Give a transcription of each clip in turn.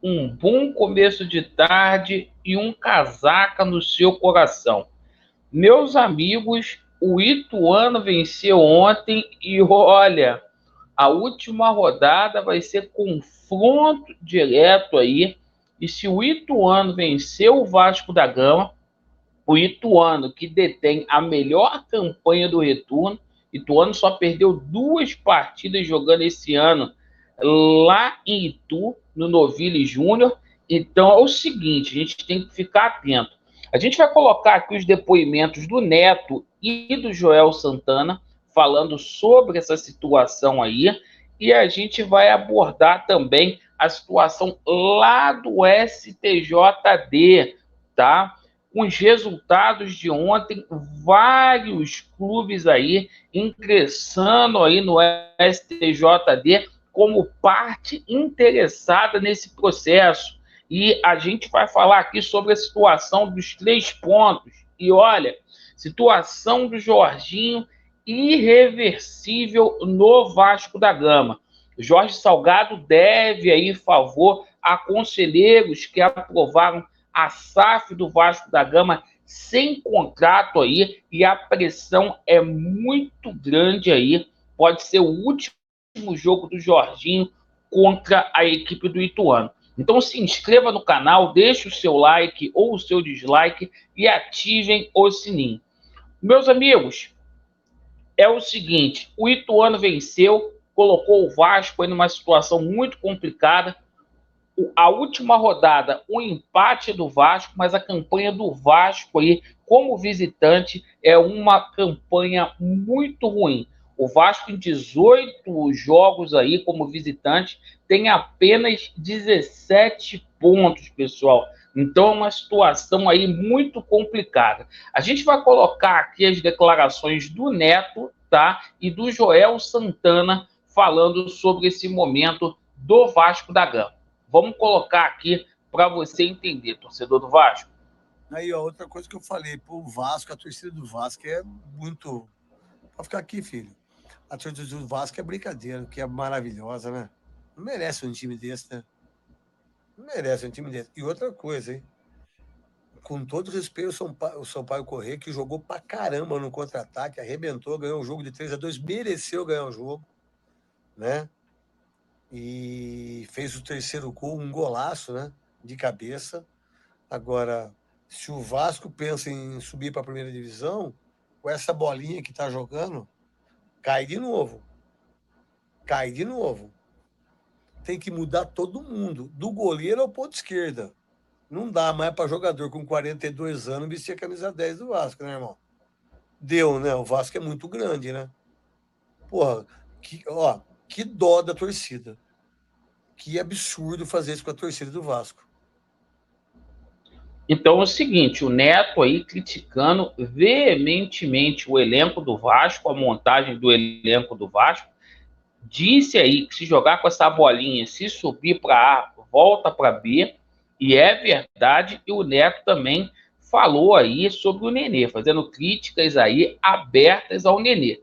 um bom começo de tarde e um casaca no seu coração. Meus amigos, o Ituano venceu ontem e olha, a última rodada vai ser confronto direto aí. E se o Ituano vencer o Vasco da Gama, o Ituano, que detém a melhor campanha do retorno, Ituano só perdeu 2 partidas jogando esse ano lá em Itu, no Novilho Júnior. Então é o seguinte, a gente tem que ficar atento. A gente vai colocar aqui os depoimentos do Neto e do Joel Santana falando sobre essa situação aí, e a gente vai abordar também a situação lá do STJD, tá? Com os resultados de ontem, vários clubes aí ingressando aí no STJD como parte interessada nesse processo. E a gente vai falar aqui sobre a situação dos 3 pontos. E olha, situação do Jorginho irreversível no Vasco da Gama. Jorge Salgado deve aí favor a conselheiros que aprovaram a SAF do Vasco da Gama sem contrato aí, e a pressão é muito grande aí. Pode ser o último jogo do Jorginho contra a equipe do Ituano. Então se inscreva no canal, deixe o seu like ou o seu dislike e ativem o sininho. Meus amigos, é o seguinte, o Ituano venceu, colocou o Vasco aí numa situação muito complicada. A última rodada, o empate do Vasco, mas a campanha do Vasco aí, como visitante, é uma campanha muito ruim. O Vasco, em 18 jogos aí como visitante, tem apenas 17 pontos, pessoal. Então é uma situação aí muito complicada. A gente vai colocar aqui as declarações do Neto, tá? E do Joel Santana falando sobre esse momento do Vasco da Gama. Vamos colocar aqui para você entender, torcedor do Vasco. Aí, ó, outra coisa que eu falei, pô, o Vasco, a torcida do Vasco é muito... Pode ficar aqui, filho. A torcida do Vasco é brincadeira, que é maravilhosa, né? Não merece um time desse, né? Não merece um time desse. E outra coisa, hein? Com todo respeito ao Sampaio Corrêa, que jogou pra caramba no contra-ataque, arrebentou, ganhou um jogo de 3-2, mereceu ganhar o jogo, né? E fez o terceiro gol, um golaço, né? De cabeça. Agora, se o Vasco pensa em subir para a primeira divisão, com essa bolinha que está jogando, cai de novo. Cai de novo. Tem que mudar todo mundo, do goleiro ao ponto esquerda. Não dá mais para jogador com 42 anos vestir a camisa 10 do Vasco, né, irmão? Deu, né? O Vasco é muito grande, né? Porra, que dó da torcida. Que absurdo fazer isso com a torcida do Vasco. Então é o seguinte, o Neto aí criticando veementemente o elenco do Vasco, a montagem do elenco do Vasco, disse aí que se jogar com essa bolinha, se subir para A, volta para B, e é verdade, e o Neto também falou aí sobre o Nenê, fazendo críticas aí abertas ao Nenê.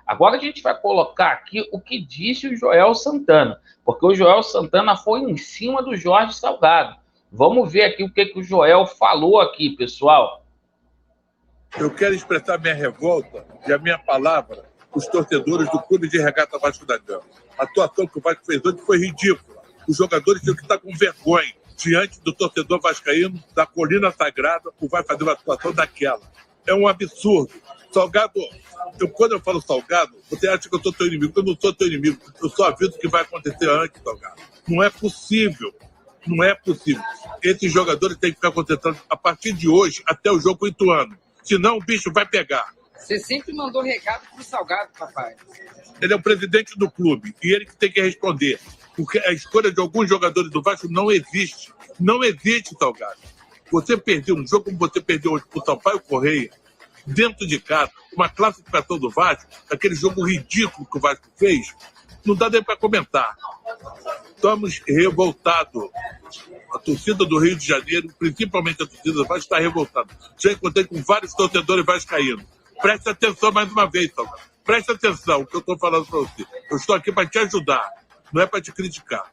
Agora a gente vai colocar aqui o que disse o Joel Santana, porque o Joel Santana foi em cima do Jorge Salgado. Vamos ver aqui o que o Joel falou aqui, pessoal. Eu quero expressar minha revolta e a minha palavra os torcedores do Clube de Regata Vasco da Gama. A atuação que o Vasco fez ontem foi ridícula. Os jogadores tinham que estar com vergonha diante do torcedor vascaíno, da Colina Sagrada, que vai fazer uma atuação daquela. É um absurdo. Salgado, quando eu falo Salgado, você acha que eu sou teu inimigo. Eu não sou teu inimigo. Eu só aviso o que vai acontecer antes, Salgado. Não é possível. Não é possível. Esses jogadores têm que ficar concentrados a partir de hoje até o jogo Ituano. Senão o bicho vai pegar. Você sempre mandou recado pro Salgado, papai. Ele é o presidente do clube e ele que tem que responder. Porque a escolha de alguns jogadores do Vasco não existe. Não existe, Salgado. Você perdeu um jogo como você perdeu hoje pro Sampaio Corrêa, dentro de casa, uma classificação do Vasco, aquele jogo ridículo que o Vasco fez, não dá nem para comentar. Estamos revoltados. A torcida do Rio de Janeiro, principalmente a torcida do Vasco, está revoltada. Já encontrei com vários torcedores vascaínos. Preste atenção mais uma vez, Salgado. Preste atenção no que eu estou falando para você. Eu estou aqui para te ajudar, não é para te criticar.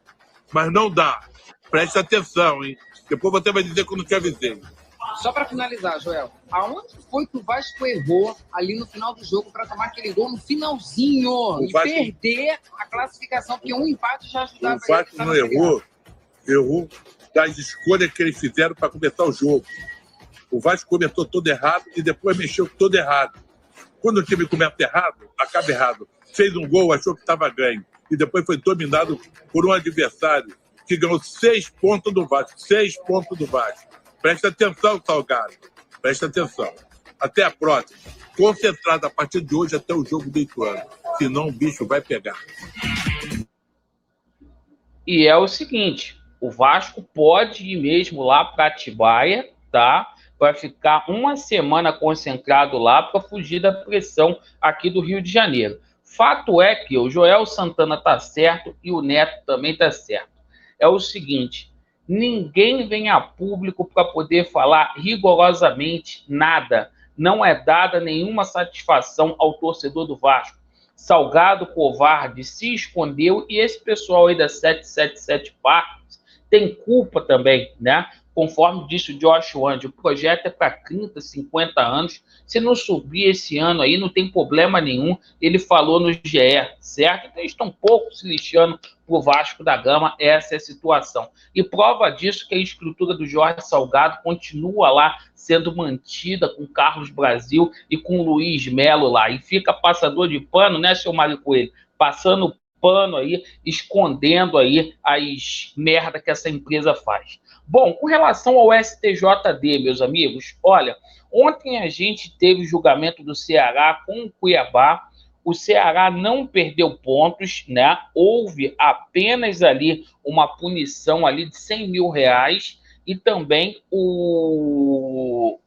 Mas não dá. Preste atenção, hein? Depois você vai dizer que eu não te avisei. Só para finalizar, Joel, aonde foi que o Vasco errou ali no final do jogo para tomar aquele gol no finalzinho e perder a classificação? Porque um empate já ajudava. O Vasco não errou das escolhas que eles fizeram para começar o jogo. O Vasco começou todo errado e depois mexeu todo errado. Quando o time começa errado, acaba errado. Fez um gol, achou que estava ganho. E depois foi dominado por um adversário que ganhou 6 pontos do Vasco. 6 pontos do Vasco. Presta atenção, Salgado. Presta atenção. Até a próxima. Concentrado a partir de hoje até o jogo do Ituano. Senão o bicho vai pegar. E é o seguinte, o Vasco pode ir mesmo lá para Atibaia, tá? Para ficar uma semana concentrado lá para fugir da pressão aqui do Rio de Janeiro. Fato é que o Joel Santana tá certo e o Neto também tá certo. É o seguinte, ninguém vem a público para poder falar rigorosamente nada. Não é dada nenhuma satisfação ao torcedor do Vasco. Salgado covarde se escondeu e esse pessoal aí da 777 Parques tem culpa também, né? Conforme disse o Josh Wand, o projeto é para 30, 50 anos. Se não subir esse ano aí, não tem problema nenhum. Ele falou no GE, certo? Então eles estão um pouco se lixando para o Vasco da Gama, essa é a situação. E prova disso que a estrutura do Jorge Salgado continua lá sendo mantida com Carlos Brasil e com Luiz Melo lá. E fica passador de pano, né, seu Mário Coelho? Passando pano aí, escondendo aí as merda que essa empresa faz. Bom, com relação ao STJD, meus amigos, olha, ontem a gente teve o julgamento do Ceará com o Cuiabá. O Ceará não perdeu pontos, né? Houve apenas ali uma punição ali de R$100 mil e também o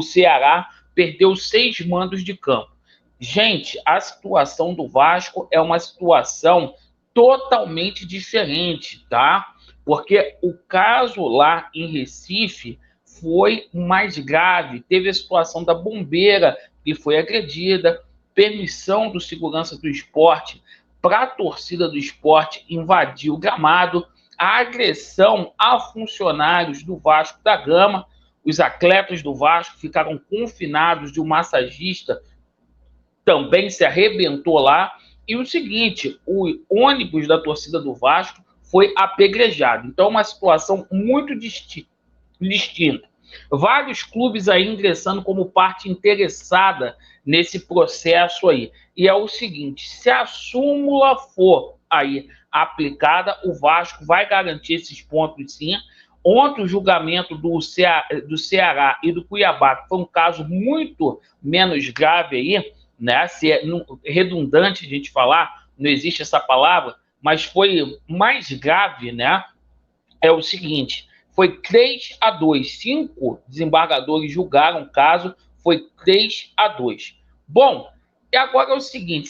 Ceará perdeu 6 mandos de campo. Gente, a situação do Vasco é uma situação totalmente diferente, tá? Porque o caso lá em Recife foi mais grave. Teve a situação da bombeira que foi agredida, permissão do segurança do esporte para a torcida do esporte invadir o gramado, a agressão a funcionários do Vasco da Gama. Os atletas do Vasco ficaram confinados de um massagista, também se arrebentou lá. E o seguinte, o ônibus da torcida do Vasco foi apedrejado. Então, uma situação muito distinta. Vários clubes aí ingressando como parte interessada nesse processo aí. E é o seguinte, se a súmula for aí aplicada, o Vasco vai garantir esses pontos sim. Ontem o julgamento do Ceará e do Cuiabá, que foi um caso muito menos grave aí, né? Se é redundante a gente falar, não existe essa palavra, mas foi mais grave, né? É o seguinte, foi 3-2, 5 desembargadores julgaram o caso, foi 3-2. Bom, e agora é o seguinte,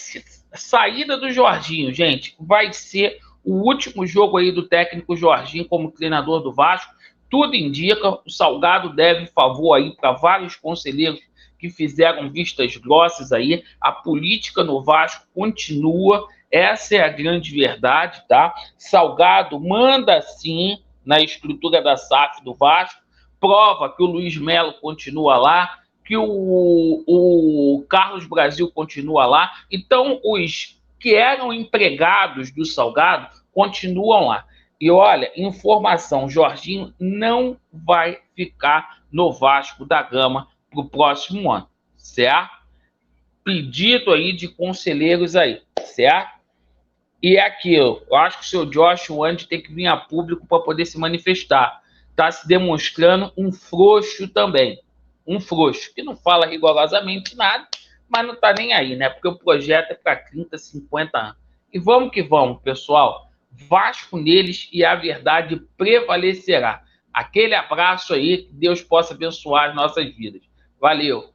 saída do Jorginho, gente, vai ser o último jogo aí do técnico Jorginho como treinador do Vasco. Tudo indica, o Salgado deve favor aí para vários conselheiros que fizeram vistas grossas aí. A política no Vasco continua, essa é a grande verdade, tá? Salgado manda sim na estrutura da SAF do Vasco, prova que o Luiz Melo continua lá, que o Carlos Brasil continua lá. Então, os que eram empregados do Salgado continuam lá. E olha, informação, Jorginho não vai ficar no Vasco da Gama para o próximo ano, certo? Pedido aí de conselheiros aí, certo? E é aquilo, eu acho que o seu Josh Wand tem que vir a público para poder se manifestar. Está se demonstrando um frouxo também. Um frouxo, que não fala rigorosamente nada, mas não está nem aí, né? Porque o projeto é para 30, 50 anos. E vamos que vamos, pessoal. Vasco neles e a verdade prevalecerá. Aquele abraço aí, que Deus possa abençoar as nossas vidas. Valeu!